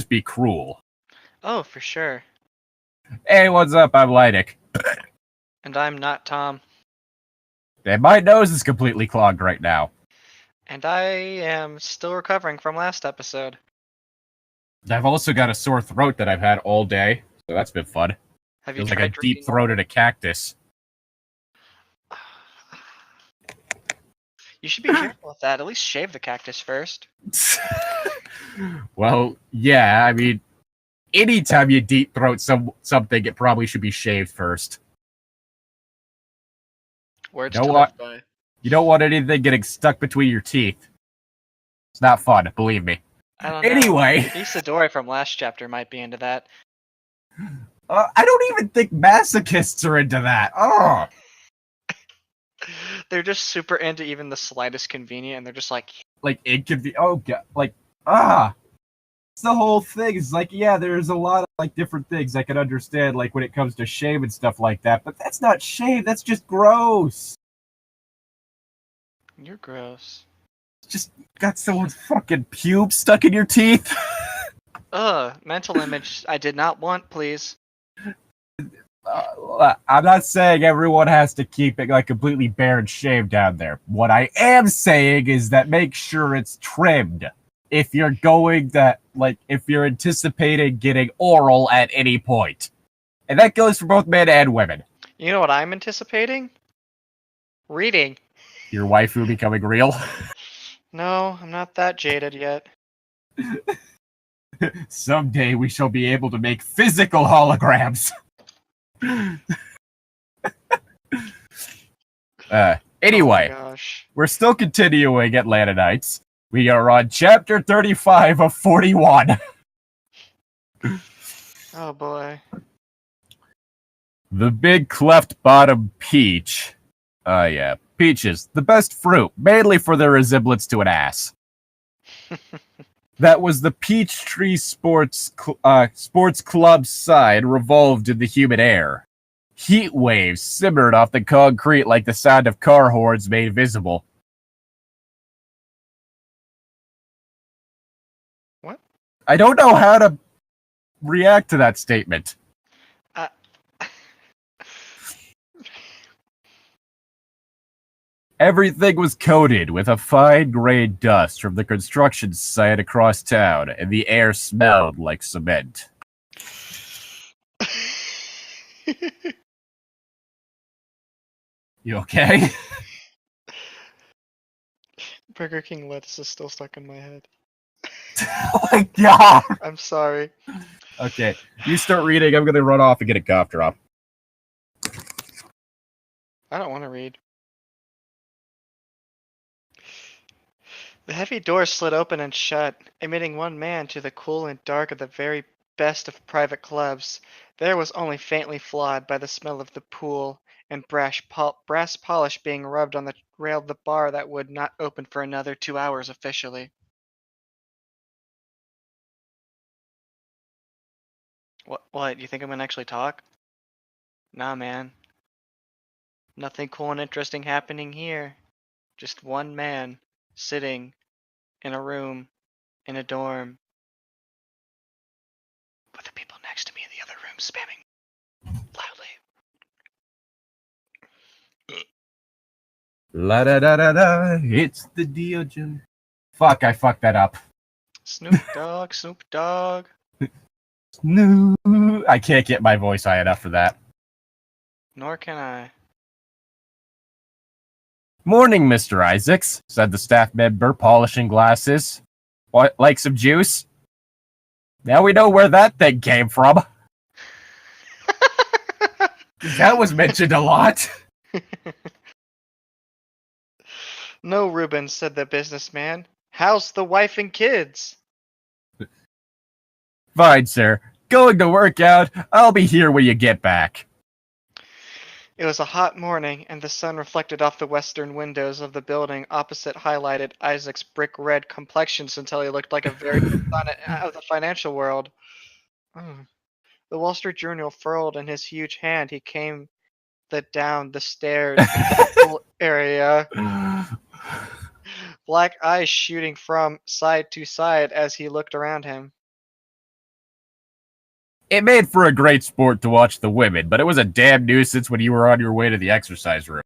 just be cruel. Oh, for sure. Hey, what's up? I'm Llytic. And I'm not Tom. And my nose is completely clogged right now. And I am still recovering from last episode. I've also got a sore throat that I've had all day, so that's been fun. Have you Feels tried like a drinking deep-throated a cactus. You should be careful with that. At least shave the cactus first. Well, yeah, I mean, anytime you deep throat something, it probably should be shaved first. Words You know to what? live by. You don't want anything getting stuck between your teeth. It's not fun, believe me. I don't know. Anyway, Isadori from last chapter might be into that. I don't even think masochists are into that. Oh, They're just super into even the slightest convenient, and they're just like, like it could be. Oh god, it's the whole thing. It's like, yeah, there's a lot of like different things I can understand, like when it comes to shame and stuff like that. But that's not shame. That's just gross. you're gross. Just got someone's fucking pube stuck in your teeth. Mental image I did not want, please. I'm not saying everyone has to keep it like completely bare and shaved down there. What I am saying is that make sure it's trimmed. If you're going that, like, if you're anticipating getting oral at any point. And that goes for both men and women. You know what I'm anticipating? Reading. Your waifu becoming real. No, I'm not that jaded yet. Someday we shall be able to make physical holograms. Anyway, Oh my gosh. we're still continuing Atlanta Nights. We are on chapter 35 of 41. Oh boy. The big cleft bottom peach. Yeah, peaches, the best fruit, mainly for their resemblance to an ass. That was the Peachtree Sports Club sign revolved in the humid air. Heat waves simmered off the concrete like the sound of car horns made visible. What? I don't know how to react to that statement. Everything was coated with a fine gray dust from the construction site across town, and the air smelled like cement. You okay? Burger King lettuce is still stuck in my head. Oh my god! I'm sorry. Okay, you start reading, I'm gonna run off and get a cough drop. I don't want to read. The heavy door slid open and shut, admitting one man to the cool and dark of the very best of private clubs. There was only faintly flawed by the smell of the pool and brass polish being rubbed on the rail of the bar that would not open for another 2 hours officially. What? You think I'm gonna actually talk? Nah, man. Nothing cool and interesting happening here. Just one man sitting in a room in a dorm with the people next to me in the other room spamming loudly. La da da da da, it's the Diogen. Fuck, I fucked that up. Snoop Dogg, Snoop Dogg. No, I can't get my voice high enough for that. Nor can I. Morning, Mr. Isaacs, said the staff member, polishing glasses. What, like some juice? Now we know where that thing came from. That was mentioned a lot. No, Reuben, said the businessman. How's the wife and kids? Fine, sir. Going to work out. I'll be here when you get back. It was a hot morning, and the sun reflected off the western windows of the building opposite highlighted Isaac's brick-red complexions until he looked like a very son of the financial world. The Wall Street Journal furled in his huge hand. He came down the stairs in the pool area, black eyes shooting from side to side as he looked around him. It made for a great sport to watch the women, but it was a damn nuisance when you were on your way to the exercise room.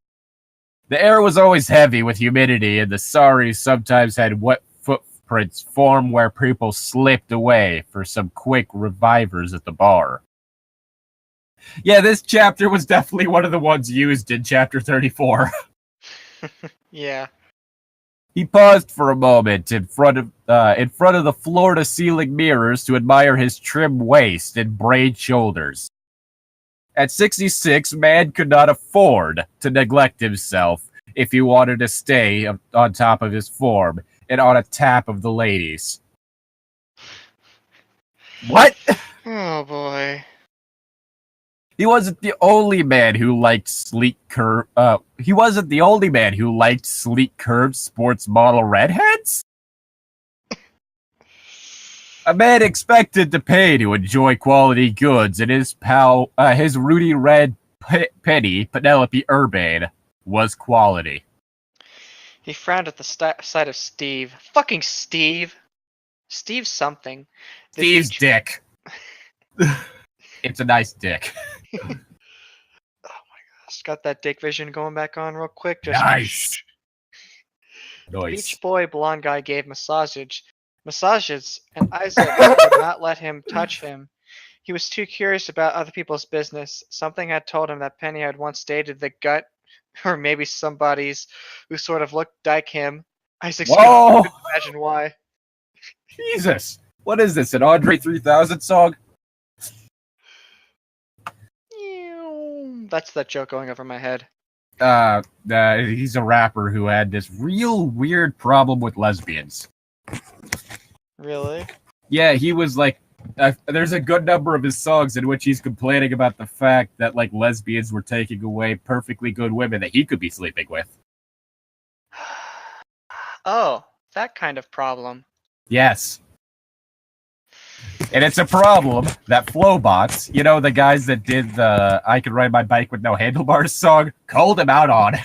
The air was always heavy with humidity, and the saris sometimes had wet footprints form where people slipped away for some quick revivers at the bar. Yeah, this chapter was definitely one of the ones used in chapter 34. Yeah. He paused for a moment in front of the floor-to-ceiling mirrors to admire his trim waist and braid shoulders. At 66, man could not afford to neglect himself if he wanted to stay on top of his form and on a tap of the ladies. What? Oh boy. He wasn't the only man who liked sleek curved sports model redheads. A man expected to pay to enjoy quality goods, and his Rudy Red Penny, Penelope Urbane, was quality. He frowned at the sight of Steve. Fucking Steve. Steve something. Steve's dick. It's a nice dick. Oh my gosh, got that dick vision going back on real quick. Just nice. Beach boy blonde guy gave massages, and Isaac would not let him touch him. He was too curious about other people's business. Something had told him that Penny had once dated the gut, or maybe somebody's who sort of looked like him. Isaac couldn't imagine why. Jesus, what is this? An Andre 3000 song? That's that joke going over my head. He's a rapper who had this real weird problem with lesbians. Really? Yeah, he was like, there's a good number of his songs in which he's complaining about the fact that like lesbians were taking away perfectly good women that he could be sleeping with. Oh, that kind of problem. Yes. And it's a problem that Flowbots, you know, the guys that did the I Can Ride My Bike with No Handlebars song, called him out on.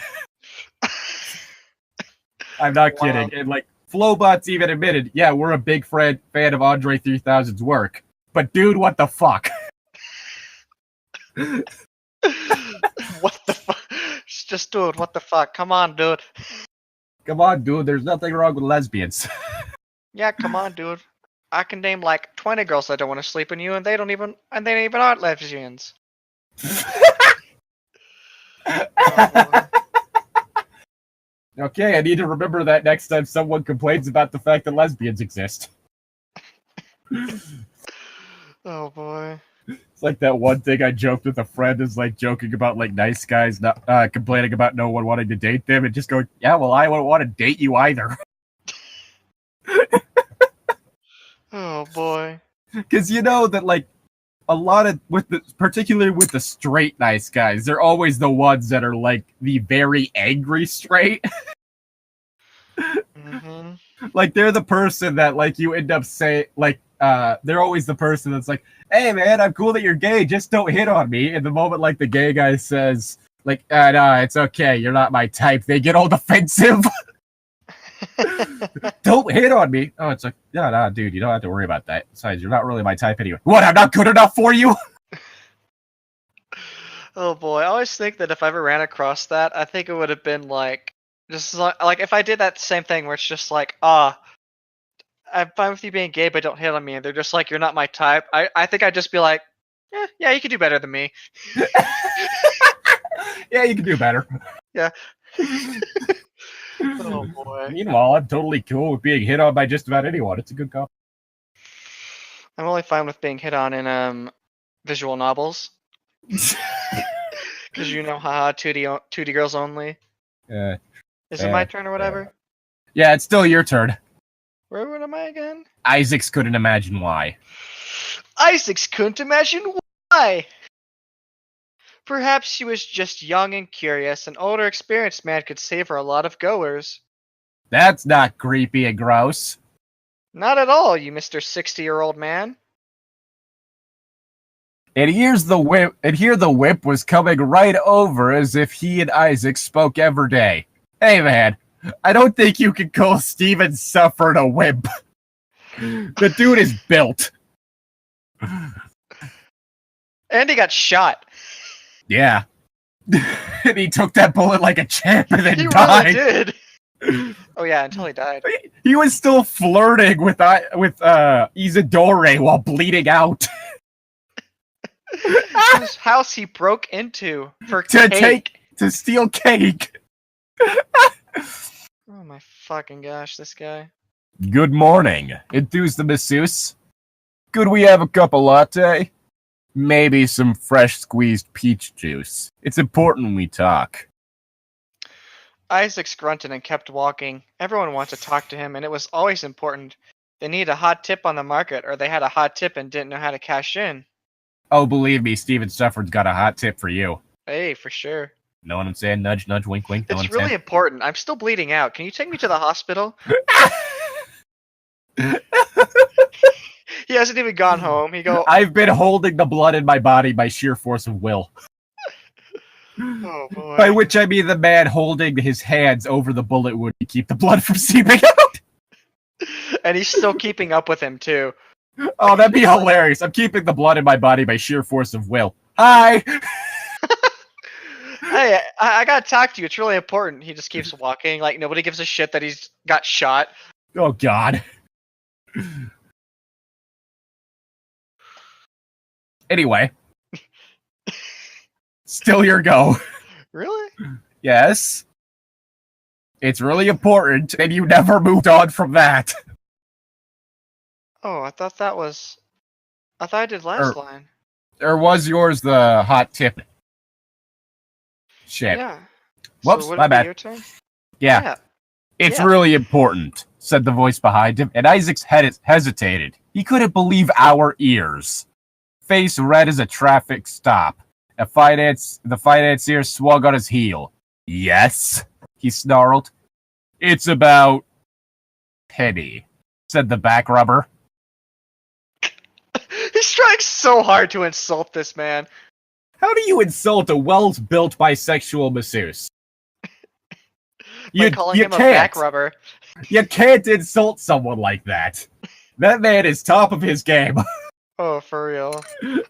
I'm not kidding. And like, Flowbots even admitted, yeah, we're a big fan of Andre 3000's work. But dude, what the fuck? What the fuck? Just dude, what the fuck? Come on, dude. Come on, dude. There's nothing wrong with lesbians. Yeah, come on, dude. I can name like 20 girls that don't want to sleep with you, and they don't even aren't lesbians. Okay, I need to remember that next time someone complains about the fact that lesbians exist. Oh boy. It's like that one thing I joked with a friend is like joking about like nice guys not complaining about no one wanting to date them and just going, yeah, well, I wouldn't want to date you either. Oh boy. Because you know that like a lot of particularly with the straight nice guys, they're always the ones that are like the very angry straight. Mm-hmm. Like they're the person that like you end up saying like they're always the person that's like, hey man, I'm cool that you're gay, just don't hit on me. And the moment like the gay guy says like, no, it's okay, you're not my type, they get all defensive. Don't hit on me. Oh, it's like, no, dude, you don't have to worry about that. Besides, you're not really my type anyway. What, I'm not good enough for you? Oh boy, I always think that if I ever ran across that, I think it would have been like, just like if I did that same thing where it's just like, I'm fine with you being gay, but don't hit on me, and they're just like, you're not my type. I think I'd just be like, yeah, you can do better than me. Yeah, you can do better. Yeah. Oh boy. Meanwhile, I'm totally cool with being hit on by just about anyone. It's a good cop. I'm only fine with being hit on in visual novels. Because you know, haha, 2D girls only. Is it my turn or whatever? Yeah, it's still your turn. Where am I again? Isaacs couldn't imagine why. Isaacs couldn't imagine why! Perhaps she was just young and curious. An older, experienced man could save her a lot of goers. That's not creepy and gross. Not at all, you Mr. 60-year-old man. And here the whip was coming right over as if he and Isaac spoke every day. Hey man, I don't think you can call Steven Sufford a whip. The dude is built. And he got shot. Yeah. And he took that bullet like a champ and then He died. really did. Oh yeah, until he died. He was still flirting with Isadore while bleeding out. Whose house he broke into for cake. To steal cake. Oh my fucking gosh, this guy. Good morning. Enthuse the masseuse. Could we have a cup of latte? Maybe some fresh squeezed peach juice. It's important we talk. Isaac grunted and kept walking. Everyone wanted to talk to him, and it was always important. They needed a hot tip on the market, or they had a hot tip and didn't know how to cash in. Oh, believe me, Steven Sufford's got a hot tip for you. Hey, for sure. Know what I'm saying? Nudge, nudge, wink, wink. It's really important. I'm still bleeding out. Can you take me to the hospital? He hasn't even gone home. I've been holding the blood in my body by sheer force of will. Oh boy. By which I mean the man holding his hands over the bullet wound to keep the blood from seeping out. And he's still keeping up with him too. Oh, that'd be hilarious. I'm keeping the blood in my body by sheer force of will. Hi! Hey, I gotta talk to you. It's really important. He just keeps walking. Like, nobody gives a shit that he's got shot. Oh, God. Anyway. Still your go. Really? Yes. It's really important, and you never moved on from that. Oh, I thought I did last line. Or was yours the hot tip? Shit. Yeah. Whoops, so my bad. Your turn? Yeah. It's really important, said the voice behind him, and Isaac hesitated. He couldn't believe our ears. Face red as a traffic stop. The financier swung on his heel. Yes, he snarled. It's about Penny, said the back rubber. He's trying so hard to insult this man. How do you insult a well-built bisexual masseuse? By calling him a back rubber. You can't insult someone like that. That man is top of his game. Oh, for real.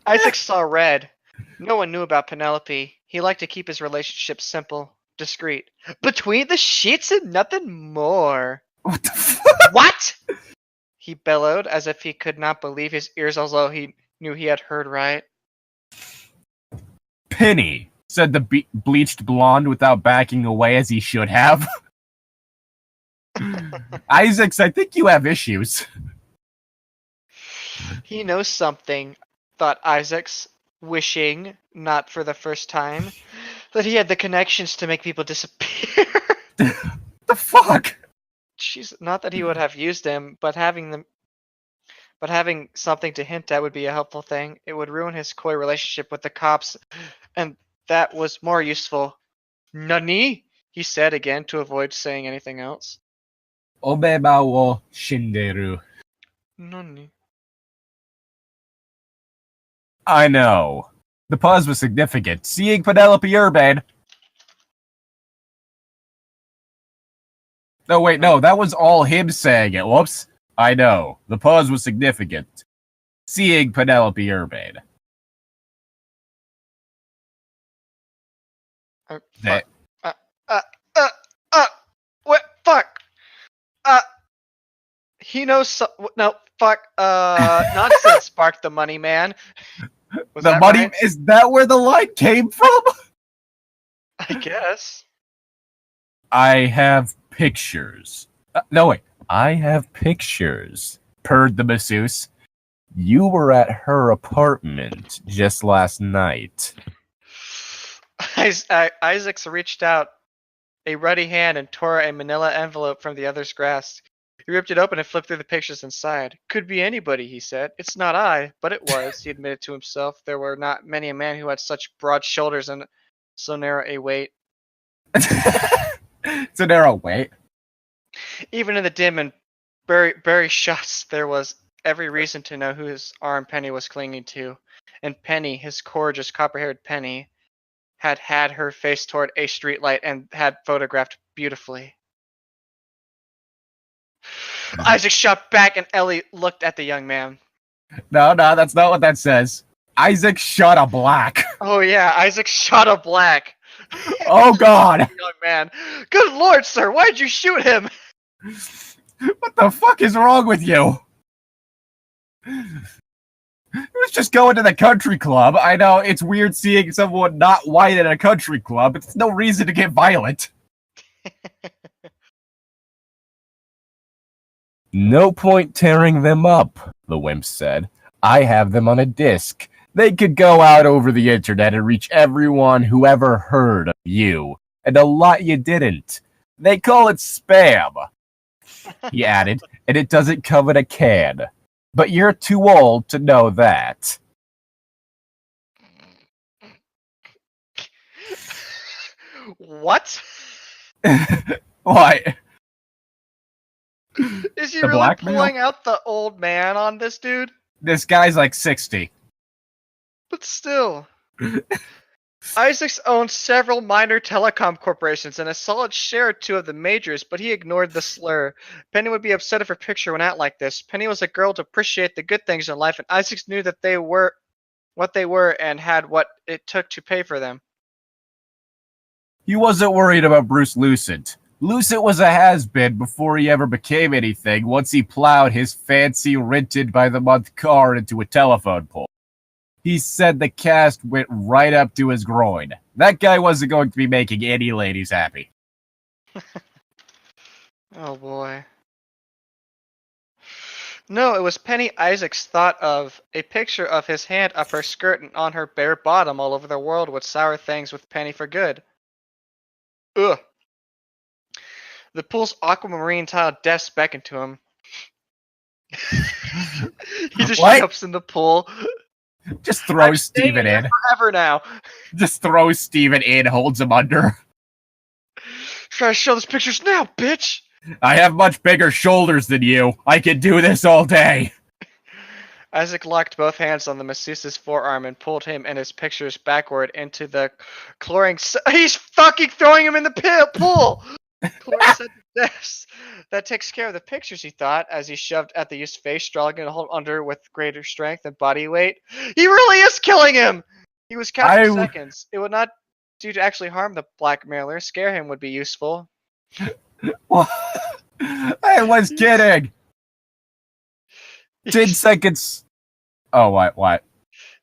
Isaac saw red. No one knew about Penelope. He liked to keep his relationship simple, discreet. Between the sheets and nothing more. What the fuck? What? He bellowed as if he could not believe his ears, although he knew he had heard right. Penny, said the bleached blonde without backing away as he should have. Isaacs, I think you have issues. He knows something, thought Isaacs, wishing, not for the first time, that he had the connections to make people disappear. The fuck? Not that he would have used them, but having something to hint at would be a helpful thing. It would ruin his coy relationship with the cops, and that was more useful. Nani? He said again to avoid saying anything else. Obeba wo shinderu. Nani? I know. The pause was significant. Seeing Penelope Urban. No, wait, no, that was all him saying it. Whoops. I know. The pause was significant. Seeing Penelope Urban. What? Fuck. He knows no, fuck, nonsense, sparked the money man. Was the that money, right? is that where the line came from? I guess. I have pictures. No, wait. I have pictures, purred the masseuse. You were at her apartment just last night. Isaacs reached out a ruddy hand and tore a manila envelope from the other's grasp. He ripped it open and flipped through the pictures inside. Could be anybody, he said. It's not I, but it was, he admitted to himself. There were not many a man who had such broad shoulders and so narrow a waist. It's a narrow wait. Even in the dim and blurry shots, there was every reason to know whose arm Penny was clinging to. And Penny, his gorgeous copper-haired Penny, had her face toward a streetlight and had photographed beautifully. Isaac shot back and Ellie looked at the young man. No, that's not what that says. Isaac shot a black. Oh yeah, Isaac shot a black. Oh god. Young man. Good lord, sir, why'd you shoot him? What the fuck is wrong with you? He was just going to the country club. I know it's weird seeing someone not white at a country club. It's no reason to get violent. No point tearing them up, the wimp said. I have them on a disc. They could go out over the internet and reach everyone who ever heard of you. And a lot you didn't. They call it spam, he added, and it doesn't come in a can. But you're too old to know that. What? What? Is he The really blackmail? pulling out the old man on this dude? This guy's like 60. But still. Isaacs owns several minor telecom corporations and a solid share or two of the majors, but he ignored the slur. Penny would be upset if her picture went out like this. Penny was a girl to appreciate the good things in life, and Isaacs knew that they were what they were and had what it took to pay for them. He wasn't worried about Bruce Lucent. Lucent was a has-been before he ever became anything once he plowed his fancy rented-by-the-month car into a telephone pole. He said the cast went right up to his groin. That guy wasn't going to be making any ladies happy. Oh boy. No, it was Penny Isaacs thought of. A picture of his hand up her skirt and on her bare bottom all over the world would sour things with Penny for good. Ugh. The pool's aquamarine tiled desk beckoned to him. He just jumps in the pool. Just throws Steven in. Forever now. Just throws Steven in, holds him under. Try to show those pictures now, bitch! I have much bigger shoulders than you. I can do this all day. Isaac locked both hands on the masseuse's forearm and pulled him and his pictures backward into the chlorine. He's fucking throwing him in the pool! Chlorine said this. That takes care of the pictures, he thought, as he shoved at the youth's face, struggling to hold under with greater strength and body weight. He really is killing him! He was counting seconds. It would not do to actually harm the blackmailer. Scare him would be useful. What? I was kidding. 10 seconds. Oh, what?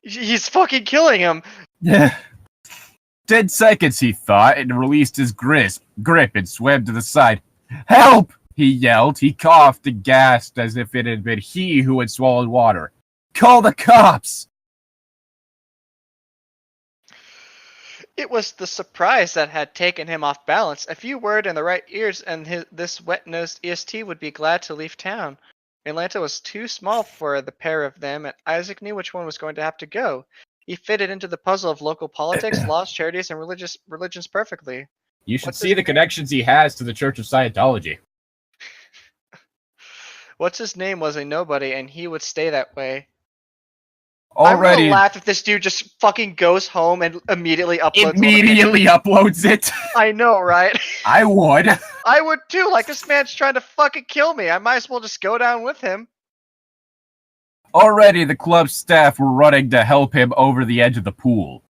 He's fucking killing him. Yeah. 10 seconds, he thought, and released his grip and swam to the side. Help! He yelled. He coughed and gasped as if it had been he who had swallowed water. Call the cops! It was the surprise that had taken him off balance. A few words in the right ears and this wet-nosed EST would be glad to leave town. Atlanta was too small for the pair of them, and Isaac knew which one was going to have to go. He fitted into the puzzle of local politics, laws, charities, and religions perfectly. You should see the connections he has to the Church of Scientology. What's his name was a nobody, and he would stay that way. Already, I'm gonna laugh if this dude just fucking goes home and immediately uploads. Uploads it. I know, right? I would. I would too. Like, this man's trying to fucking kill me. I might as well just go down with him. Already, the club staff were running to help him over the edge of the pool.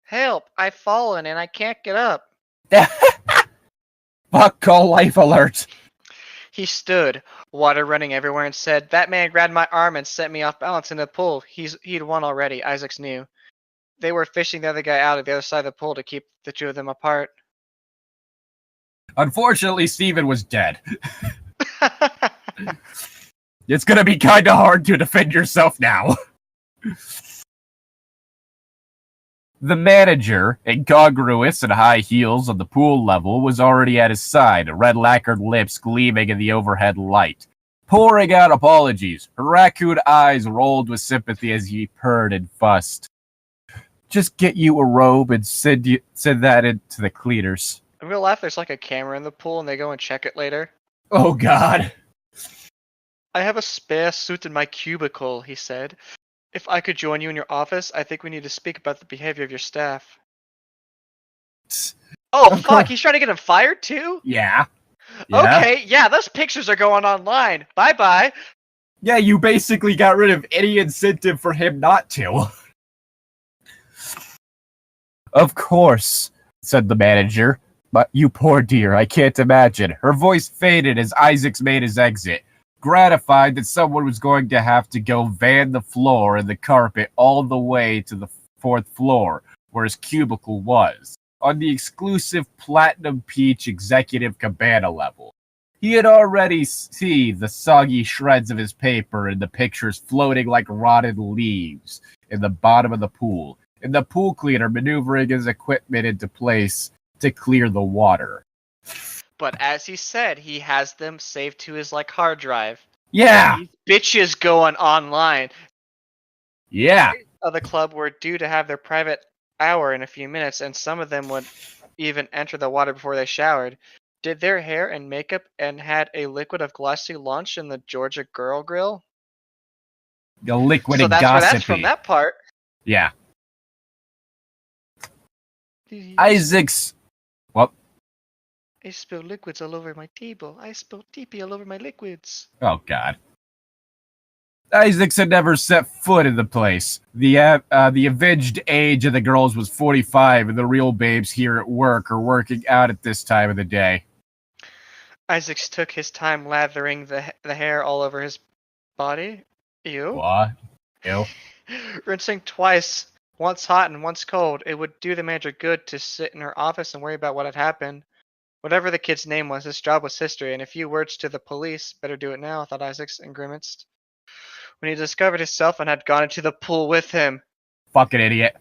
Help! I've fallen and I can't get up. Fuck, call life alert. He stood, water running everywhere, and said, "That man grabbed my arm and sent me off balance in the pool. He'd won already," Isaacs knew. They were fishing the other guy out of the other side of the pool to keep the two of them apart. Unfortunately, Steven was dead. It's gonna be kinda hard to defend yourself now. The manager, incongruous and high heels on the pool level, was already at his side, red lacquered lips gleaming in the overhead light. Pouring out apologies, her raccoon eyes rolled with sympathy as he purred and fussed. Just get you a robe and send that into the cleaners. I'm gonna laugh. There's like a camera in the pool and they go and check it later. Oh god. I have a spare suit in my cubicle, he said. If I could join you in your office, I think we need to speak about the behavior of your staff. Oh, fuck, he's trying to get him fired too? Yeah. Okay, yeah, those pictures are going online. Bye-bye. Yeah, you basically got rid of any incentive for him not to. Of course, said the manager. But you poor dear, I can't imagine. Her voice faded as Isaacs made his exit, gratified that someone was going to have to go van the floor and the carpet all the way to the 4th floor, where his cubicle was, on the exclusive Platinum Peach executive cabana level. He had already seen the soggy shreds of his paper and the pictures floating like rotted leaves in the bottom of the pool, and the pool cleaner maneuvering his equipment into place to clear the water. But as he said, he has them saved to his hard drive. Yeah! These bitches going online. Yeah! Of the club were due to have their private hour in a few minutes, and some of them would even enter the water before they showered, did their hair and makeup, and had a liquid of glossy lunch in the Georgia Girl Grill. The liquid So and that's where gossipy. that's from that part. Yeah. Isaacs. Well. I spilled liquids all over my table. I spilled TP all over my liquids. Oh, God. Isaacs had never set foot in the place. The avenged age of the girls was 45, and the real babes here at work are working out at this time of the day. Isaacs took his time lathering the hair all over his body. Ew. What? Ew. Rinsing twice, once hot and once cold. It would do the manager good to sit in her office and worry about what had happened. Whatever the kid's name was, his job was history, and a few words to the police. Better do it now, thought Isaacs, and grimaced. When he discovered himself and had gone into the pool with him. Fucking idiot.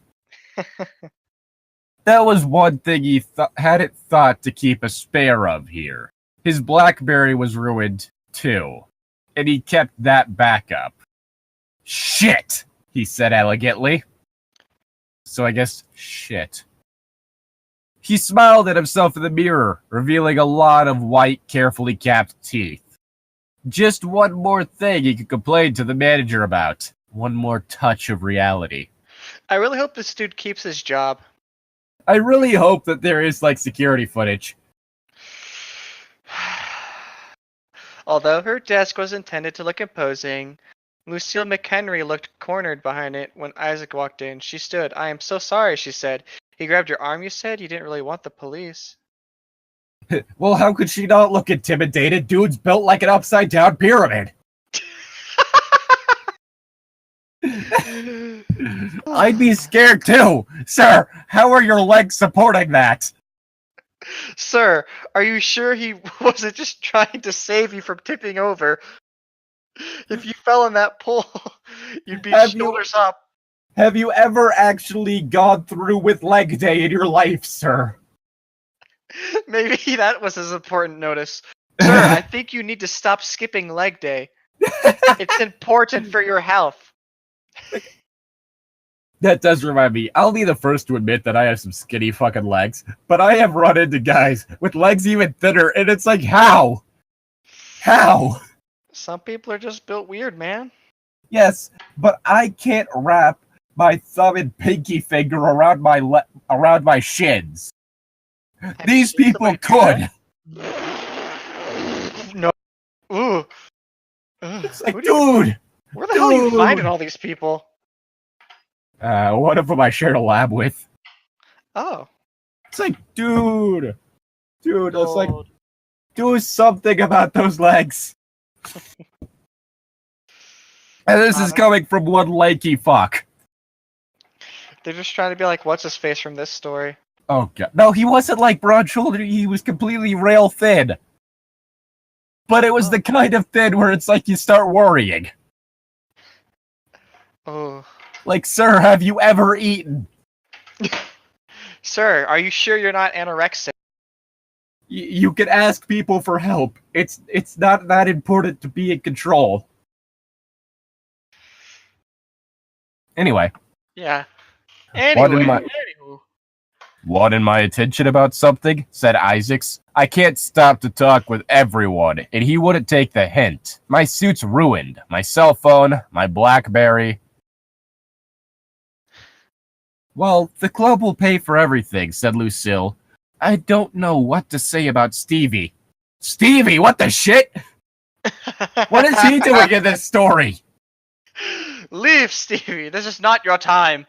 That was one thing he hadn't thought to keep a spare of here. His BlackBerry was ruined, too, and he kept that backup. Shit, he said elegantly. So I guess shit. He smiled at himself in the mirror, revealing a lot of white, carefully capped teeth. Just one more thing he could complain to the manager about. One more touch of reality. I really hope this dude keeps his job. I really hope that there is, security footage. Although her desk was intended to look imposing, Lucille McHenry looked cornered behind it when Isaac walked in. She stood. I am so sorry, she said. He grabbed your arm, you said? You didn't really want the police. Well, how could she not look intimidated? Dude's built like an upside-down pyramid. I'd be scared too. Sir, how are your legs supporting that? Sir, are you sure he wasn't just trying to save you from tipping over? If you fell in that pool, you'd be shoulders up. Have you ever actually gone through with leg day in your life, sir? Maybe that was his important notice. Sir, I think you need to stop skipping leg day. It's important for your health. That does remind me, I'll be the first to admit that I have some skinny fucking legs, but I have run into guys with legs even thinner, and it's like, how? How? Some people are just built weird, man. Yes, but I can't wrap my thumb and pinky finger around my shins. These people could. No. Ooh. It's like, dude. Where the hell are you finding all these people? One of them I shared a lab with. Oh. It's like, dude, it's like, do something about those legs. And this is coming from one lanky fuck. They're just trying to be like, what's his face from this story? Oh, God. No, he wasn't broad-shouldered. He was completely rail thin. But it was the kind of thin where it's like you start worrying. Oh. Sir, have you ever eaten? Sir, are you sure you're not anorexic? You can ask people for help. It's not that important to be in control. Anyway. Yeah. Anyway. Wanting my attention about something? Said Isaacs. I can't stop to talk with everyone, and he wouldn't take the hint. My suit's ruined. My cell phone, my BlackBerry. Well, the club will pay for everything, said Lucille. I don't know what to say about Stevie. Stevie, what the shit? What is he doing in this story? Leave, Stevie. This is not your time.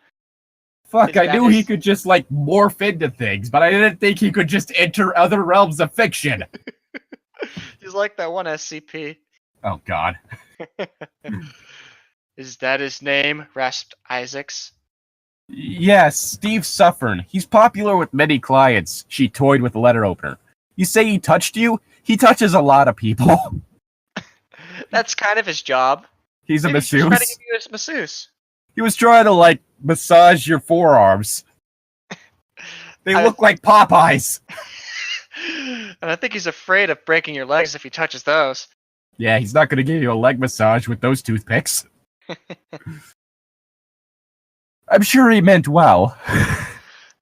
Fuck, Is I that knew he his- could just, like, morph into things, but I didn't think he could just enter other realms of fiction. He's like that one SCP. Oh, God. Is that his name? Rasped Isaacs. Yes, Steve Suffern. He's popular with many clients. She toyed with the letter opener. You say he touched you? He touches a lot of people. That's kind of his job. He's a Maybe he's trying to masseuse. give you a masseuse. He was trying to, like, massage your forearms. They look like Popeyes. And I think he's afraid of breaking your legs if he touches those. Yeah, he's not going to give you a leg massage with those toothpicks. I'm sure he meant well.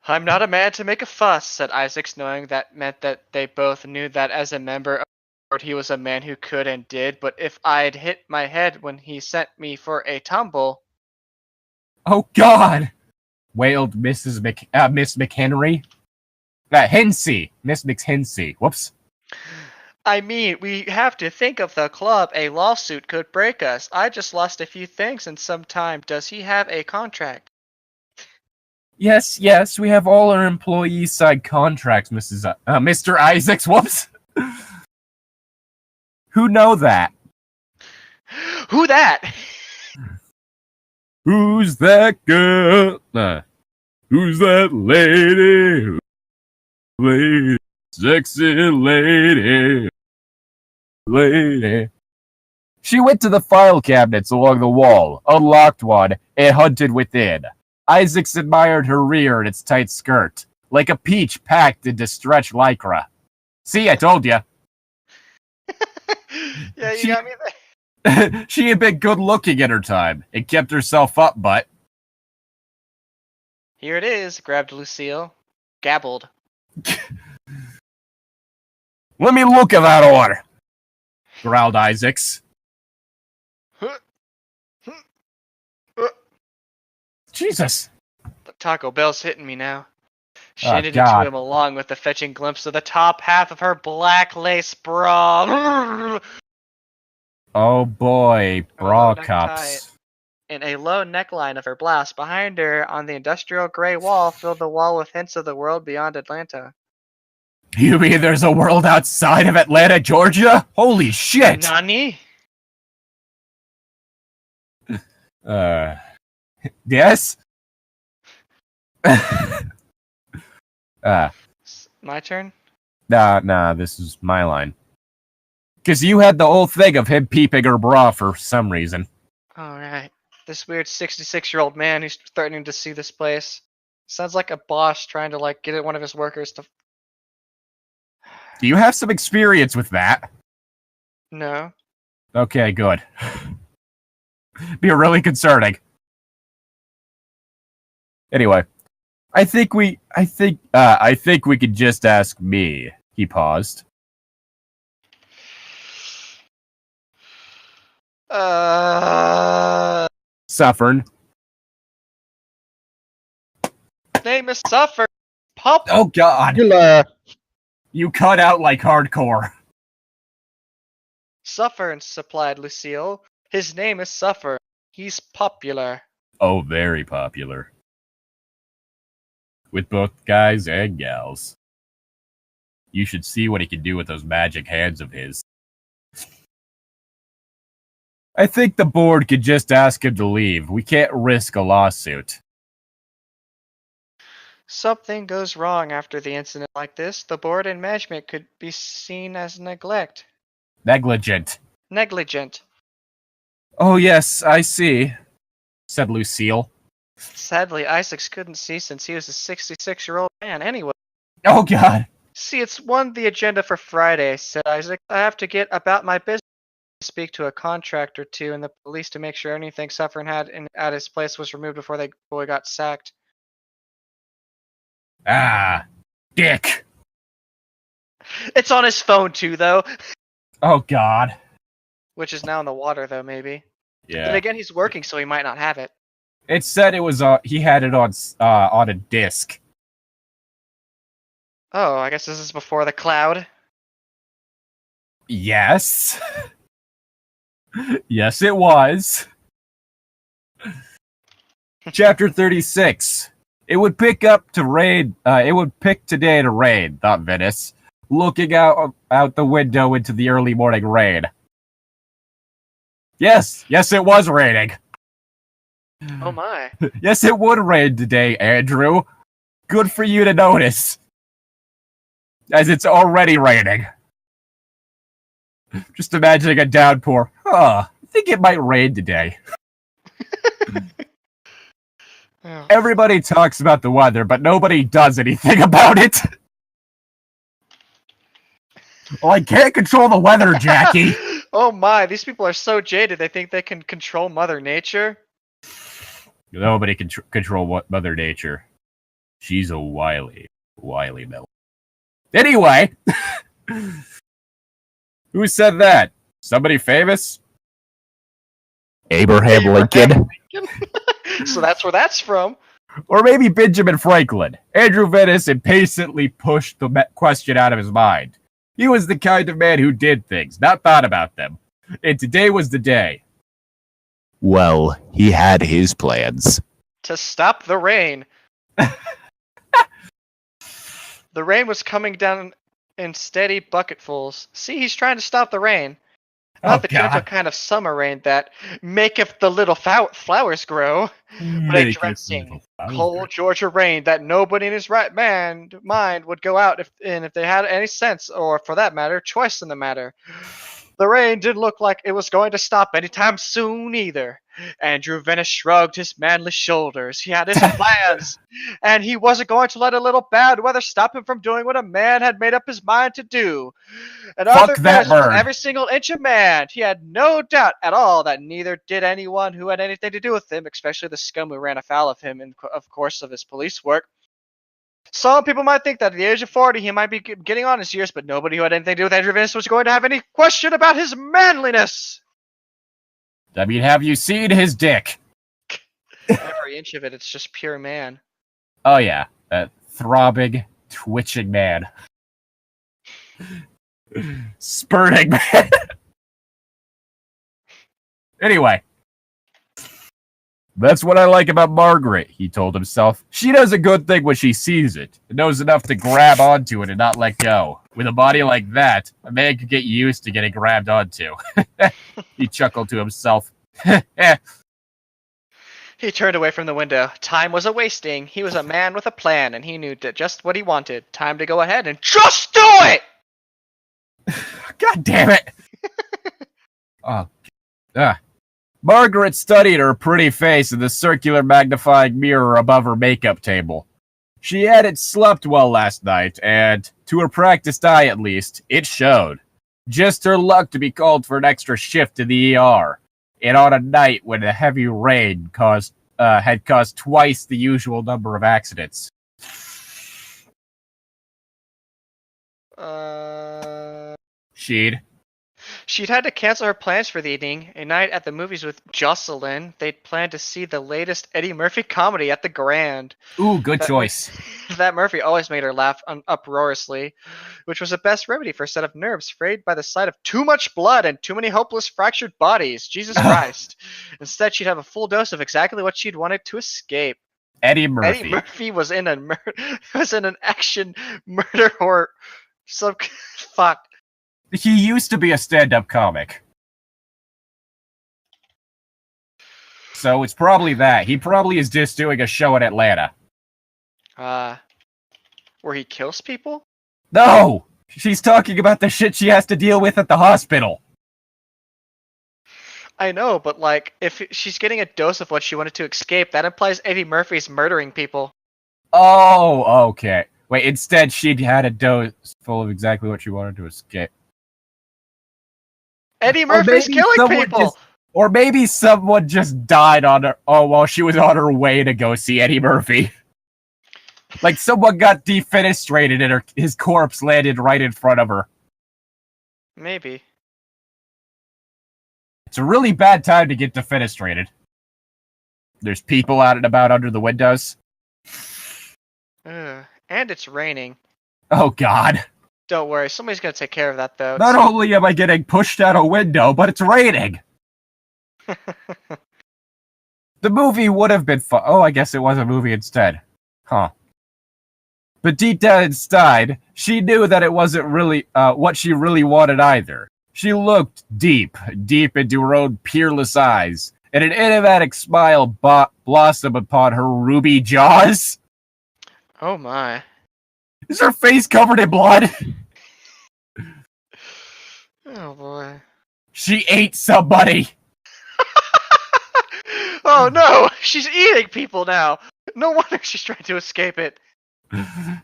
I'm not a man to make a fuss, said Isaacs, knowing that meant that they both knew that as a member of the board he was a man who could and did, but if I'd hit my head when he sent me for a tumble... Oh, God! Wailed Miss McHenry. Hensey. Miss McHensey. Whoops. I mean, we have to think of the club. A lawsuit could break us. I just lost a few things in some time. Does he have a contract? Yes, we have all our employees sign contracts, Mr. Isaacs. Whoops. Who know that? Who that? Who's that girl? Who's that lady? Lady. Sexy lady. Lady. She went to the file cabinets along the wall, unlocked one, and hunted within. Isaacs admired her rear and its tight skirt, like a peach packed into stretch lycra. See, I told ya. Yeah, you got me there. She had been good looking in her time and kept herself up, but... Here it is, grabbed Lucille. Gabbled. Let me look at that order, growled Isaacs. Jesus. The Taco Bell's hitting me now. She Oh, handed it God. to him along with the fetching glimpse of the top half of her black lace bra. Oh boy, bra necktie. cups. In a low neckline of her blouse, behind her on the industrial gray wall filled the wall with hints of the world beyond Atlanta. You mean there's a world outside of Atlanta, Georgia? Holy shit! Nani? Yes? My turn? Nah, this is my line. Cause you had the whole thing of him peeping her bra for some reason. Alright. This weird 66-year-old man who's threatening to sue this place. Sounds like a boss trying to, like, get one of his workers to... Do you have some experience with that? No. Okay, good. Be really concerning. Anyway, I think we could just ask me. He paused. Suffern. Name is Suffer. Pop. Oh God. You cut out like hardcore. Suffer, supplied Lucille. His name is Suffer. He's popular. Oh, very popular. With both guys and gals. You should see what he can do with those magic hands of his. I think the board could just ask him to leave. We can't risk a lawsuit. Something goes wrong after the incident like this. The board and management could be seen as negligent. Negligent. Oh yes, I see, said Lucille. Sadly, Isaacs couldn't see since he was a 66-year-old man anyway. Oh God. See, it's on the agenda for Friday, said Isaac. I have to get about my business. Speak to a contractor too and the police to make sure anything Suffering had at his place was removed before the boy got sacked. Ah, dick. It's on his phone too, though. Oh God. Which is now in the water, though, maybe. Yeah. Then again, he's working, so he might not have it. It said it was he had it on a disc. Oh, I guess this is before the cloud. Yes. Yes, it was. Chapter 36. It would pick today to rain, thought Venice, looking out the window into the early morning rain. Yes, it was raining. Oh my. Yes, it would rain today, Andrew. Good for you to notice. As it's already raining. Just imagining a downpour. I think it might rain today. Oh. Everybody talks about the weather, but nobody does anything about it. Well, I can't control the weather, Jackie. Oh my, these people are so jaded they think they can control Mother Nature. Nobody can control Mother Nature. She's a wily milk. Anyway, who said that? Somebody famous? Abraham Lincoln? So that's where that's from. Or maybe Benjamin Franklin. Andrew Venice impatiently pushed the question out of his mind. He was the kind of man who did things, not thought about them. And today was the day. Well, he had his plans. To stop the rain. The rain was coming down in steady bucketfuls. See, he's trying to stop the rain. Not the gentle kind of summer rain that maketh the little flowers grow, but a drenching, cold Georgia rain that nobody in his right mind would go out if they had any sense, or for that matter, choice in the matter. The rain didn't look like it was going to stop anytime soon either. Andrew Venice shrugged his manly shoulders. He had his plans, and he wasn't going to let a little bad weather stop him from doing what a man had made up his mind to do. And fuck that bird. Every single inch of man. He had no doubt at all that neither did anyone who had anything to do with him, especially the scum who ran afoul of him in, of course, of his police work. Some people might think that at the age of 40 he might be getting on his years, but nobody who had anything to do with Andrew Venice was going to have any question about his manliness. I mean, have you seen his dick? Every inch of it, it's just pure man. Oh yeah, that throbbing, twitching man. Spurting man. Anyway. That's what I like about Margaret, he told himself. She does a good thing when she sees it. It knows enough to grab onto it and not let go. With a body like that, a man could get used to getting grabbed onto. He chuckled to himself. He turned away from the window. Time was a-wasting. He was a man with a plan, and he knew just what he wanted. Time to go ahead and just do it! God damn it! Margaret studied her pretty face in the circular magnifying mirror above her makeup table. She hadn't slept well last night, and, to her practiced eye at least, it showed. Just her luck to be called for an extra shift to the ER, and on a night when a heavy rain had caused twice the usual number of accidents. She'd had to cancel her plans for the evening. A night at the movies with Jocelyn. They'd planned to see the latest Eddie Murphy comedy at the Grand. Ooh, good choice. That Murphy always made her laugh uproariously, which was the best remedy for a set of nerves frayed by the sight of too much blood and too many hopeless fractured bodies. Jesus Christ. Instead, she'd have a full dose of exactly what she'd wanted to escape. Eddie Murphy. Eddie Murphy was in an action murder horror. Fuck. He used to be a stand-up comic. So it's probably that. He probably is just doing a show in Atlanta. Where he kills people? No! She's talking about the shit she has to deal with at the hospital. I know, but like, if she's getting a dose of what she wanted to escape, that implies Eddie Murphy's murdering people. Oh, okay. Wait, instead she'd had a dose full of exactly what she wanted to escape. Eddie Murphy's killing people! Or maybe someone just died on her while she was on her way to go see Eddie Murphy. Like someone got defenestrated and his corpse landed right in front of her. Maybe. It's a really bad time to get defenestrated. There's people out and about under the windows. And it's raining. Oh god. Don't worry, somebody's gonna take care of that though. Not only am I getting pushed out a window, but it's raining. The movie would have been fun. Oh, I guess it was a movie instead. Huh. But deep down inside, she knew that it wasn't really what she really wanted either. She looked deep into her own peerless eyes, and an enigmatic smile blossomed upon her ruby jaws. Oh my. Is her face covered in blood? Oh boy. She ate somebody. Oh no! She's eating people now! No wonder she's trying to escape it.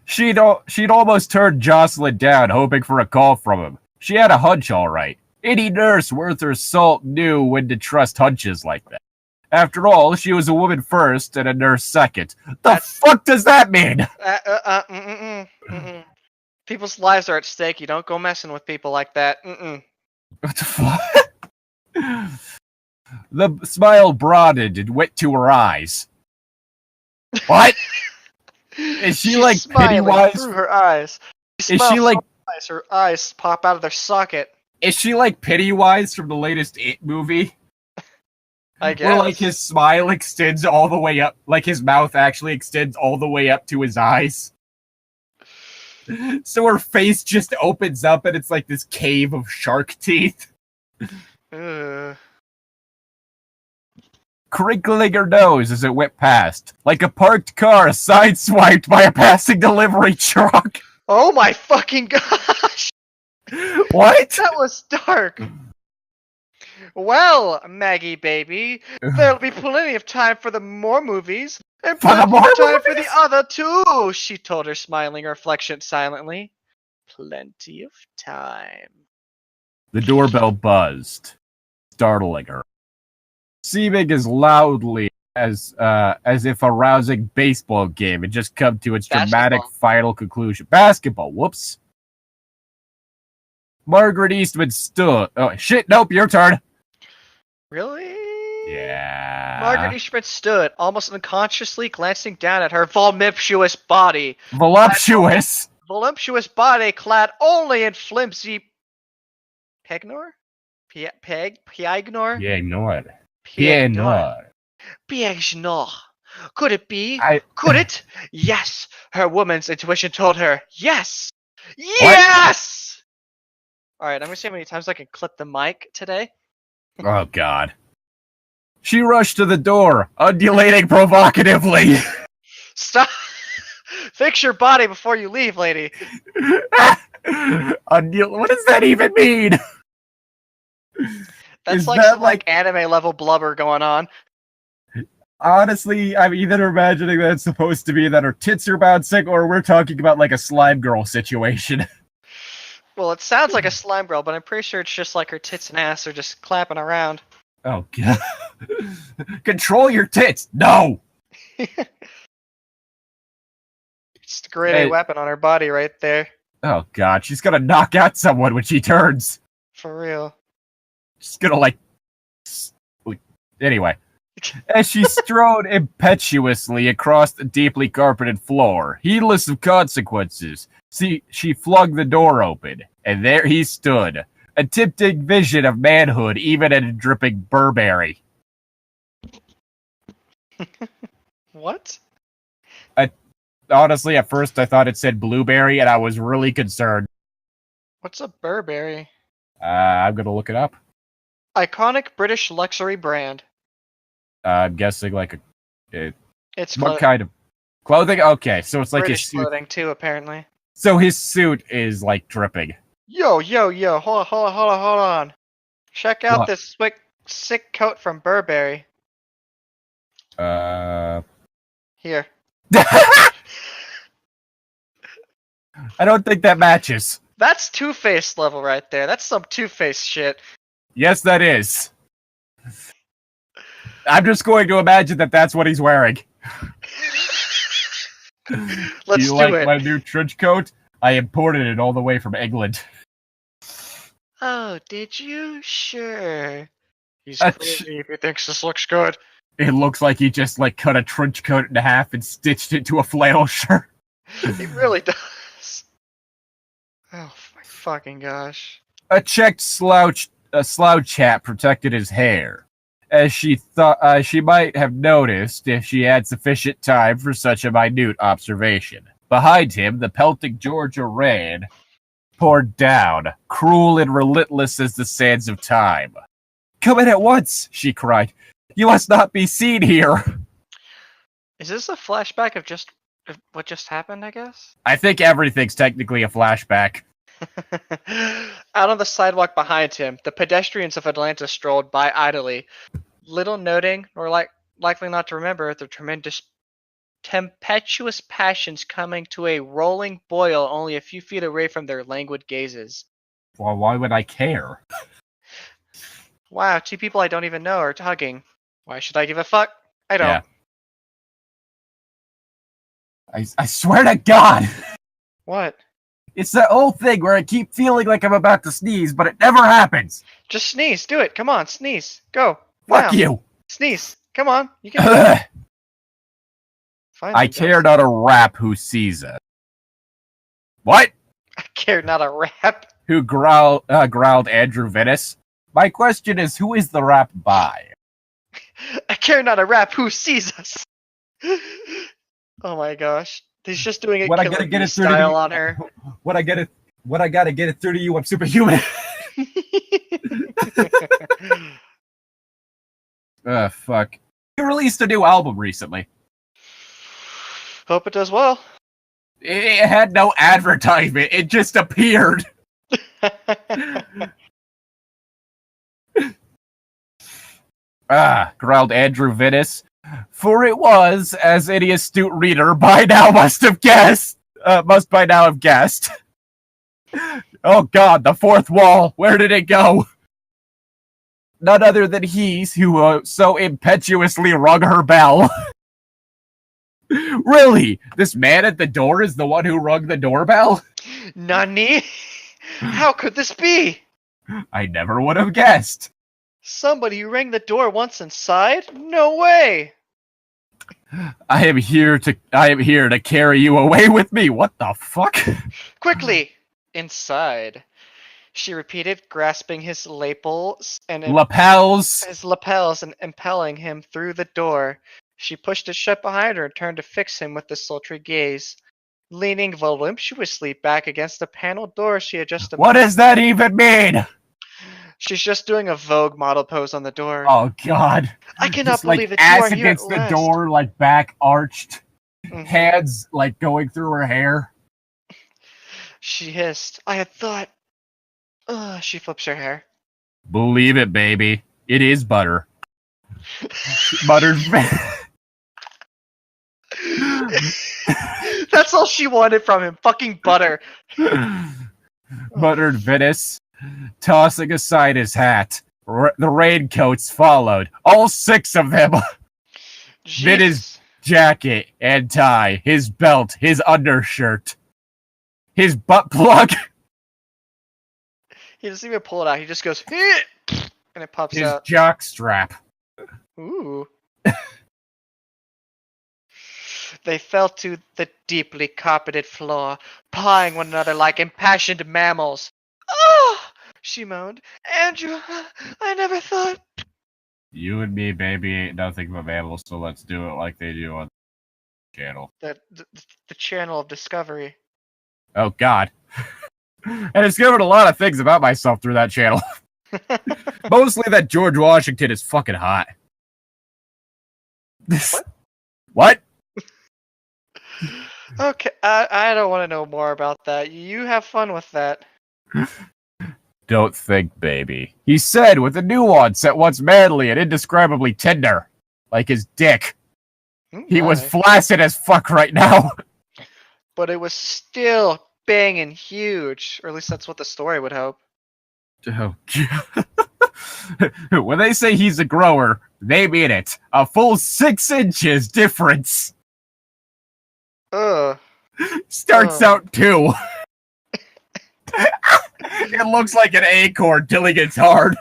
She'd almost turned Jocelyn down, hoping for a call from him. She had a hunch, all right. Any nurse worth her salt knew when to trust hunches like that. After all, she was a woman first and a nurse second. The fuck does that mean? People's lives are at stake. You don't go messing with people like that. What the fuck? The smile broadened and went to her eyes. What? Is she She's like Pennywise through her eyes? Is she like her eyes pop out of their socket? Is she like Pennywise from the latest It movie? I guess. Where like his smile extends all the way up, like his mouth actually extends all the way up to his eyes. So her face just opens up and it's like this cave of shark teeth. Crinkling her nose as it went past, like a parked car sideswiped by a passing delivery truck. Oh my fucking gosh! What? That was dark. Well, Maggie baby, there'll be plenty of time for the more movies, and plenty of time for the other too, she told her smiling reflection silently. Plenty of time. The doorbell buzzed, startling her. Seeming as loudly as if a rousing baseball game had just come to its dramatic final conclusion. Basketball, whoops. Margaret Eastman stood. Oh, shit, nope, your turn. Really? Yeah. Margaret Eastman stood, almost unconsciously glancing down at her voluptuous body. Voluptuous? Voluptuous body clad only in flimsy... Pegnor? Piagnor? Piagnor. Piagnor. Could it be? Could it? Yes! Her woman's intuition told her, yes! Yes! Alright, I'm gonna see how many times I can clip the mic today. Oh, God. She rushed to the door, undulating provocatively. Stop! Fix your body before you leave, lady. What does that even mean? That's like some anime level blubber going on. Honestly, I'm either imagining that it's supposed to be that her tits are bouncing, or we're talking about like a slime girl situation. Well, it sounds like a slime girl, but I'm pretty sure it's just like her tits and ass are just clapping around. Oh, God. Control your tits! No! It's a great weapon on her body right there. Oh, God. She's gonna knock out someone when she turns. For real. She's gonna, Anyway. As she strode impetuously across the deeply carpeted floor, heedless of consequences, she flung the door open, and there he stood, a tempting vision of manhood even in a dripping Burberry. What? Honestly, at first I thought it said blueberry, and I was really concerned. What's a Burberry? I'm gonna look it up. Iconic British luxury brand. I'm guessing it's what kind of clothing? Okay, so it's like British his suit. Clothing too, apparently. So his suit is like dripping. Yo, hold on. Check out this sick coat from Burberry. Here. I don't think that matches. That's Two-Face level right there. That's some Two-Face shit. Yes, that is. I'm just going to imagine that that's what he's wearing. Let's do you like my new trench coat? I imported it all the way from England. Oh, did you? Sure. He's crazy if he thinks this looks good. It looks like he just cut a trench coat in half and stitched it to a flannel shirt. He really does. Oh my fucking gosh. A checked slouch hat protected his hair. as she thought she might have noticed if she had sufficient time for such a minute observation. Behind him, the pelting Georgia rain poured down, cruel and relentless as the sands of time. "Come in at once," she cried. "You must not be seen here." Is this a flashback of what just happened, I guess? I think everything's technically a flashback. Out on the sidewalk behind him, the pedestrians of Atlanta strolled by idly, little noting, or likely not to remember, the tremendous tempestuous passions coming to a rolling boil only a few feet away from their languid gazes. Well, why would I care? Wow, two people I don't even know are hugging. Why should I give a fuck? I don't. Yeah. I swear to God! What? It's that old thing where I keep feeling like I'm about to sneeze, but it never happens. Just sneeze. Do it. Come on, sneeze. Go. Fuck now. you. Sneeze. Come on. You can do it. I care not a rap who sees it. What? I care not a rap. Who growled Andrew Venice. My question is, who is the rap by? I care not a rap who sees us. Oh my gosh. He's just doing a Killer Bee style on her. What I gotta get it through to you, I'm superhuman. Fuck. You released a new album recently. Hope it does well. It had no advertisement, it just appeared. Growled Andrew Venice. For it was, as any astute reader by now must by now have guessed. Oh God, the fourth wall, where did it go? None other than he who so impetuously rung her bell. Really? This man at the door is the one who rung the doorbell? Nani? How could this be? I never would have guessed. Somebody who rang the door once inside? No way! I am here to carry you away with me. What the fuck? Quickly! Inside. She repeated, grasping his lapels and lapels and impelling him through the door. She pushed it shut behind her and turned to fix him with a sultry gaze. Leaning voluptuously back against the paneled door she had just... What does that even mean? She's just doing a Vogue model pose on the door. Oh God! I cannot just, believe like, that you are ass here against at the last. door, like back arched, Mhm. hands like going through her hair. She hissed. I had thought... she flips her hair. Believe it, baby. It is butter. Buttered. That's all she wanted from him. Fucking butter. Muttered Venice, tossing aside his hat. The raincoats followed. All 6 of them. Venice jacket and tie, his belt, his undershirt, his butt plug. He doesn't even pull it out. He just goes, and it pops his out. jock strap. Ooh. They fell to the deeply carpeted floor, pawing one another like impassioned mammals. Oh, she moaned. Andrew, I never thought. You and me, baby, ain't nothing but mammals, so let's do it like they do on the channel. The channel of discovery. Oh, God. I discovered a lot of things about myself through that channel. Mostly that George Washington is fucking hot. What? Okay, I don't want to know more about that. You have fun with that. Don't think, baby. He said with a nuance at once manly and indescribably tender. Like his dick. He was flaccid as fuck right now. But it was still banging huge. Or at least that's what the story would hope. Oh, when they say he's a grower, they mean it. A full 6 inches difference. Starts out 2. It looks like an acorn till he gets hard.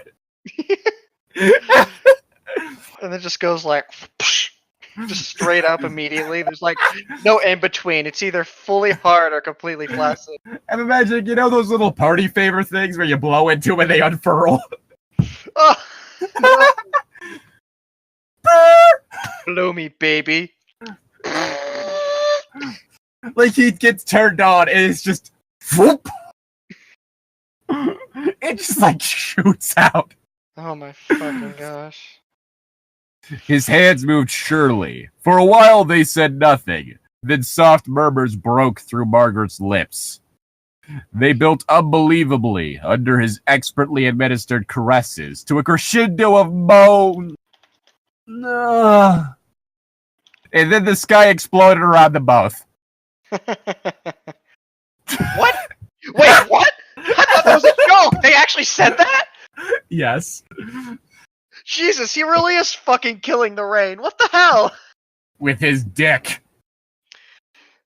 And then just goes like, just straight up immediately. There's like no in between. It's either fully hard or completely flaccid. I'm imagining, you know those little party favor things where you blow into them and they unfurl? Oh, Blow me, baby. Like he gets turned on and it's just whoop. It just like shoots out. Oh my fucking gosh. His hands moved surely. For a while they said nothing. Then soft murmurs broke through Margaret's lips. They built unbelievably under his expertly administered caresses to a crescendo of moans. And then the sky exploded around them both. What? Wait, what? I thought that was a joke! They actually said that? Yes. Jesus, he really is fucking killing the rain. What the hell? With his dick.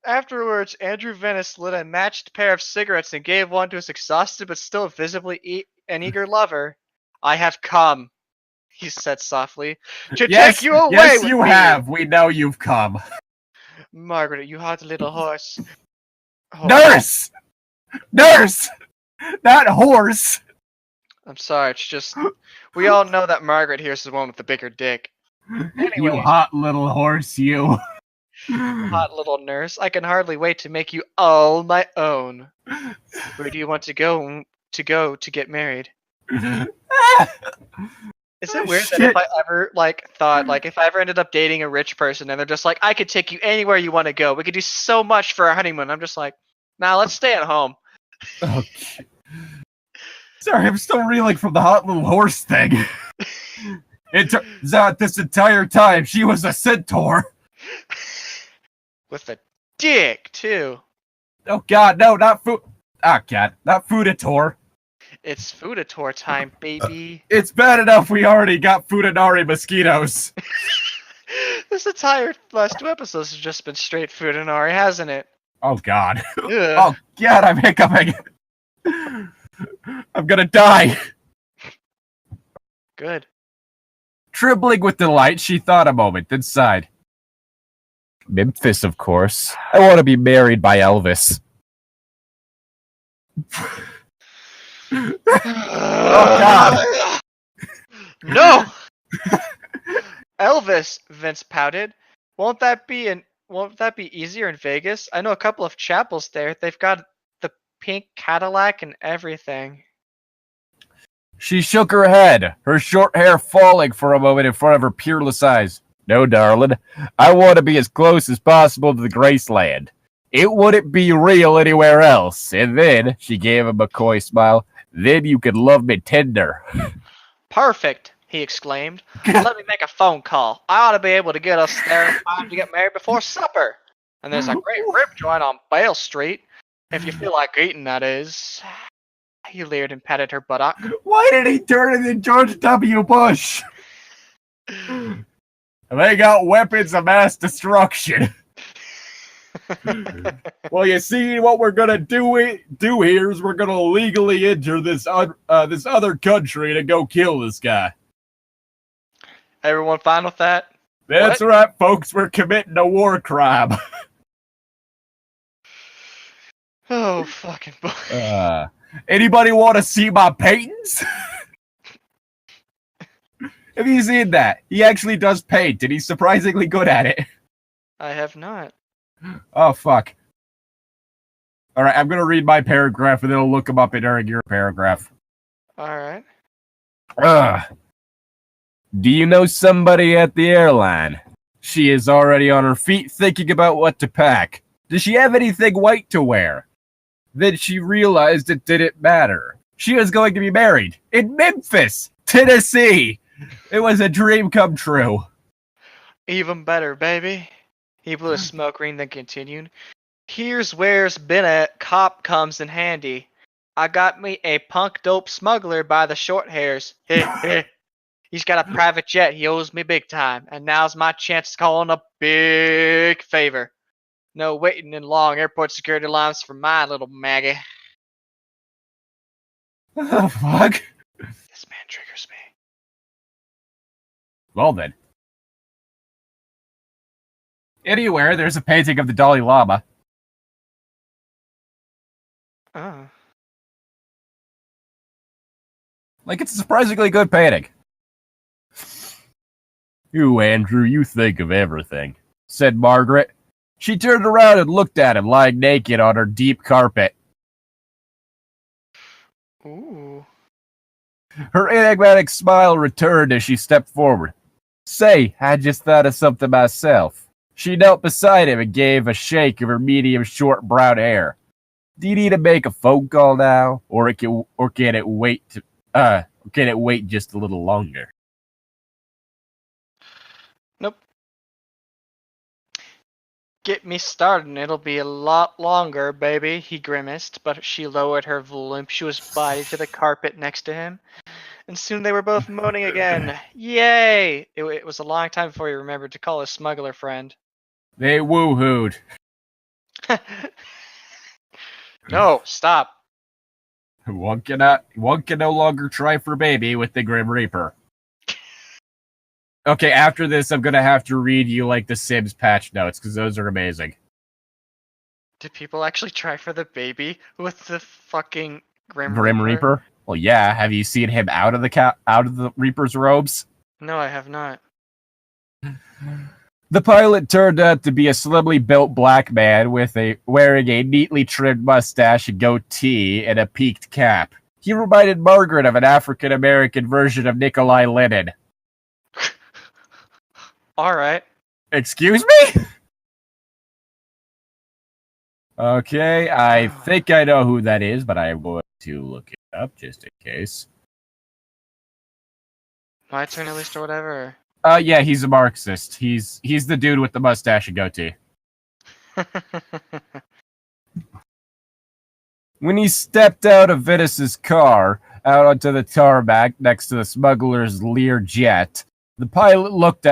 Afterwards, Andrew Venice lit a matched pair of cigarettes and gave one to his exhausted but still visibly an eager lover. I have come, he said softly, to take you away Yes, with you me. have. We know you've come. Margaret, you hot little horse. Oh, Nurse! Nurse! Not horse! I'm sorry, it's just... We all know that Margaret here's the one with the bigger dick. Anyway, You hot little horse, you. hot little nurse, I can hardly wait to make you all my own. Where do you want to go to get married? Is it weird that if I ever thought if I ever ended up dating a rich person and they're just like, I could take you anywhere you want to go, we could do so much for our honeymoon, I'm just like, nah, let's stay at home. Okay. Sorry, I'm still reeling from the hot little horse thing. It turns out this entire time she was a centaur. With a dick, too. Oh god, no, not food. Ah, god, not foodator. It's Foodator time, baby. It's bad enough we already got Fudanari mosquitoes. This entire last 2 episodes have just been straight Fudanari, hasn't it? Oh god. Ugh. Oh god, I'm hiccuping. I'm gonna die. Good. Trembling with delight, she thought a moment, then sighed. Memphis, of course. I want to be married by Elvis. Oh god. No! Elvis, Vince pouted. Won't that be easier in Vegas? I know a couple of chapels there. They've got the pink Cadillac and everything. She shook her head, her short hair falling for a moment in front of her peerless eyes. No, darling. I want to be as close as possible to the Graceland. It wouldn't be real anywhere else. And then, she gave him a coy smile, then you could love me tender. Perfect, he exclaimed. Let me make a phone call. I ought to be able to get us there in time to get married before supper. And there's a great rib joint on Bale Street. If you feel like eating, that is. He leered and patted her buttock. Why did he turn into George W. Bush? They got weapons of mass destruction. Well, you see, what we're gonna do here is we're gonna legally enter this other country to go kill this guy. Everyone fine with that? That's right, folks. We're committing a war crime. Oh, fucking boy. Anybody want to see my paintings? Have you seen that? He actually does paint, and he's surprisingly good at it. I have not. Oh, fuck. Alright, I'm gonna read my paragraph, and then I'll look him up during your paragraph. Alright. Do you know somebody at the airline? She is already on her feet thinking about what to pack. Does she have anything white to wear? Then she realized it didn't matter. She was going to be married in Memphis, Tennessee. It was a dream come true. Even better, baby. He blew a smoke ring, then continued. Here's where's been a cop comes in handy. I got me a punk dope smuggler by the short hairs. He's got a private jet. He owes me big time. And now's my chance to call in a big favor. No waiting in long airport security lines for my little Maggie. Oh, fuck. This man triggers me. Well then. Anywhere, there's a painting of the Dalai Lama. Oh. Like, it's a surprisingly good painting. You, Andrew, you think of everything, said Margaret. She turned around and looked at him lying naked on her deep carpet. Ooh. Her enigmatic smile returned as she stepped forward. Say, I just thought of something myself. She knelt beside him and gave a shake of her medium short brown hair. Do you need to make a phone call now, or can it wait? Can it wait just a little longer? Nope. Get me started and it'll be a lot longer, baby, he grimaced, but she lowered her voluptuous body to the carpet next to him, and soon they were both moaning again. Yay! It was a long time before he remembered to call his smuggler friend. They woohooed. No, stop. One can no longer try for baby with the Grim Reaper. Okay, after this, I'm gonna have to read you like the Sims patch notes because those are amazing. Did people actually try for the baby with the fucking Grim Reaper? Well, yeah. Have you seen him out of the Reaper's robes? No, I have not. The pilot turned out to be a slimly built black man wearing a neatly trimmed mustache, a goatee, and a peaked cap. He reminded Margaret of an African American version of Nikolai Lenin. All right. Excuse me? Okay, I think I know who that is, but I am going to look it up just in case. My turn at least or whatever? Yeah, he's a Marxist. He's the dude with the mustache and goatee. When he stepped out of Venice's car, out onto the tarmac next to the smuggler's Learjet, the pilot looked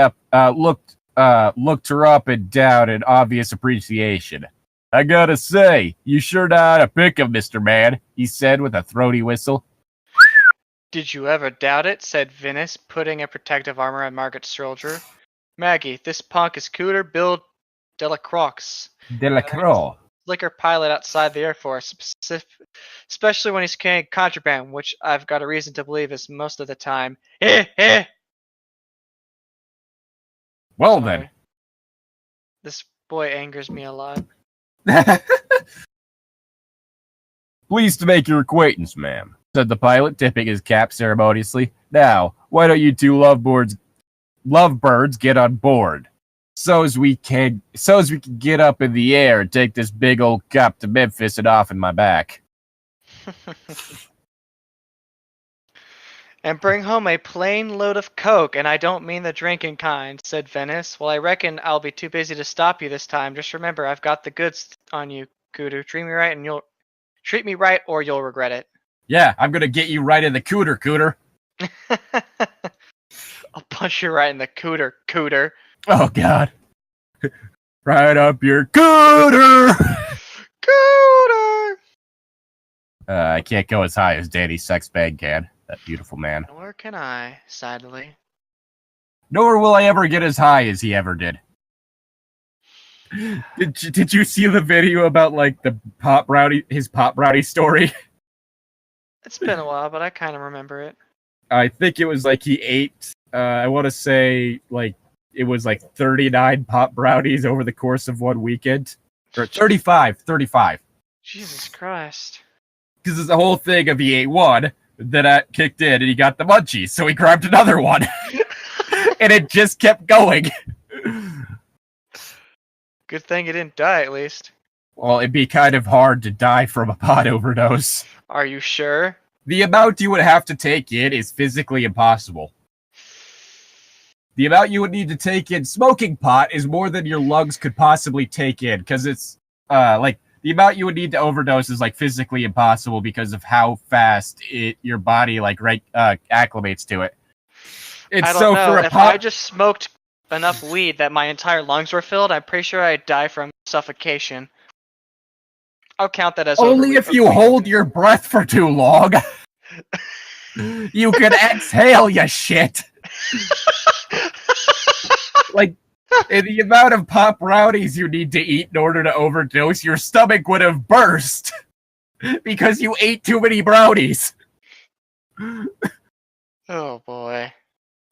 her up and down in obvious appreciation. I gotta say, you sure know how to pick him, Mr. Man, he said with a throaty whistle. Did you ever doubt it? Said Venice, putting a protective armor on Margaret's shoulder. Maggie, this punk is Cooter Bill Delacroix. Slicker pilot outside the Air Force, especially when he's carrying contraband, which I've got a reason to believe is most of the time. Well, Sorry. then. This boy angers me a lot. Pleased to make your acquaintance, ma'am, said the pilot, tipping his cap ceremoniously. Now, why don't you two lovebirds get on board? So as we can get up in the air and take this big old cup to Memphis and off in my back. And bring home a plain load of coke, and I don't mean the drinking kind, said Venice. Well, I reckon I'll be too busy to stop you this time. Just remember, I've got the goods on you, Cooter. Treat me right or you'll regret it. Yeah, I'm gonna get you right in the cooter. I'll punch you right in the cooter. Oh, God. Right up your cooter! Cooter! I can't go as high as Danny Sexbag can. That beautiful man. Nor can I, sadly. Nor will I ever get as high as he ever did. Did you see the video about, like, his pop brownie story? It's been a while, but I kind of remember it. I think it was like he ate, I want to say, like, it was like 39 pop brownies over the course of one weekend. Or 35. Jesus Christ. Because it's the whole thing of he ate one, then that kicked in and he got the munchies, so he grabbed another one. And it just kept going. Good thing you didn't die, at least. Well, it'd be kind of hard to die from a pot overdose. Are you sure? The amount you would have to take in is physically impossible. The amount you would need to take in smoking pot is more than your lungs could possibly take in, because it's, like, the amount you would need to overdose is, like, physically impossible because of how fast your body, like, acclimates to it. I don't know. If I just smoked enough weed that my entire lungs were filled, I'm pretty sure I'd die from suffocation. I'll count that as only if you hold your breath for too long. You can exhale, you shit. Like, the amount of pop brownies you need to eat in order to overdose, your stomach would have burst because you ate too many brownies. Oh boy.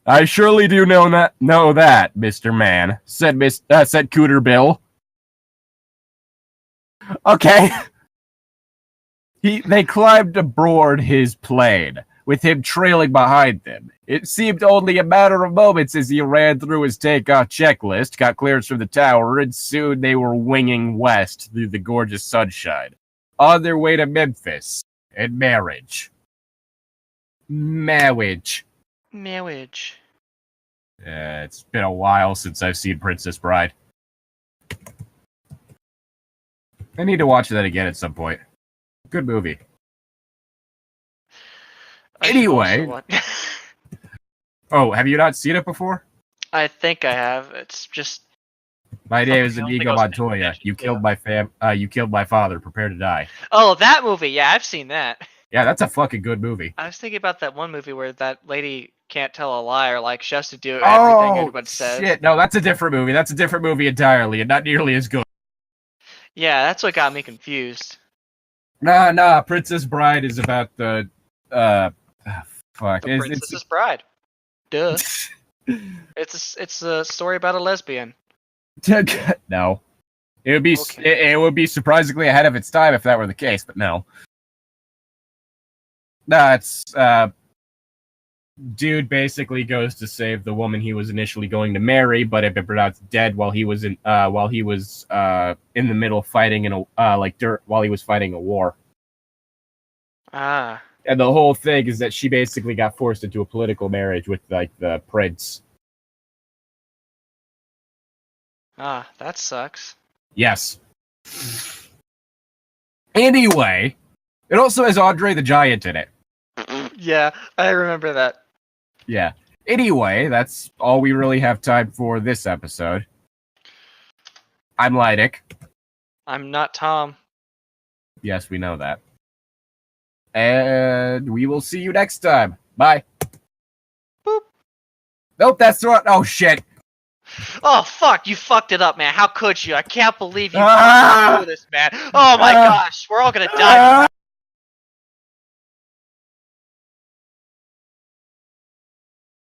I surely do know that, Mr. Man, said Cooter Bill. Okay. They climbed aboard his plane, with him trailing behind them. It seemed only a matter of moments as he ran through his takeoff checklist, got clearance from the tower, and soon they were winging west through the gorgeous sunshine, on their way to Memphis and marriage. Marriage. It's been a while since I've seen Princess Bride. I need to watch that again at some point. Good movie. Anyway. Oh, have you not seen it before? I think I have. It's just. My name is Inigo Montoya. You killed my You killed my father. Prepare to die. Oh, that movie. Yeah, I've seen that. Yeah, that's a fucking good movie. I was thinking about that one movie where that lady can't tell a lie, or like she has to do everything anyone says. Shit! No, that's a different movie. That's a different movie entirely, and not nearly as good. Yeah, that's what got me confused. Nah. Princess Bride is about the fuck. The Princess Bride. Duh. It's a story about a lesbian. No. It would be surprisingly ahead of its time if that were the case, but no. Nah, it's dude basically goes to save the woman he was initially going to marry, but had been pronounced dead while he was in the middle of fighting while he was fighting a war. Ah. And the whole thing is that she basically got forced into a political marriage with like the prince. Ah, that sucks. Yes. Anyway, it also has Andre the Giant in it. Yeah, I remember that. Yeah. Anyway, that's all we really have time for this episode. I'm Llytic. I'm not Tom. Yes, we know that. And we will see you next time. Bye. Boop. Nope, that's the wrong. Oh, shit. Oh, fuck. You fucked it up, man. How could you? I can't believe you do this, man. Oh, my gosh. We're all gonna die.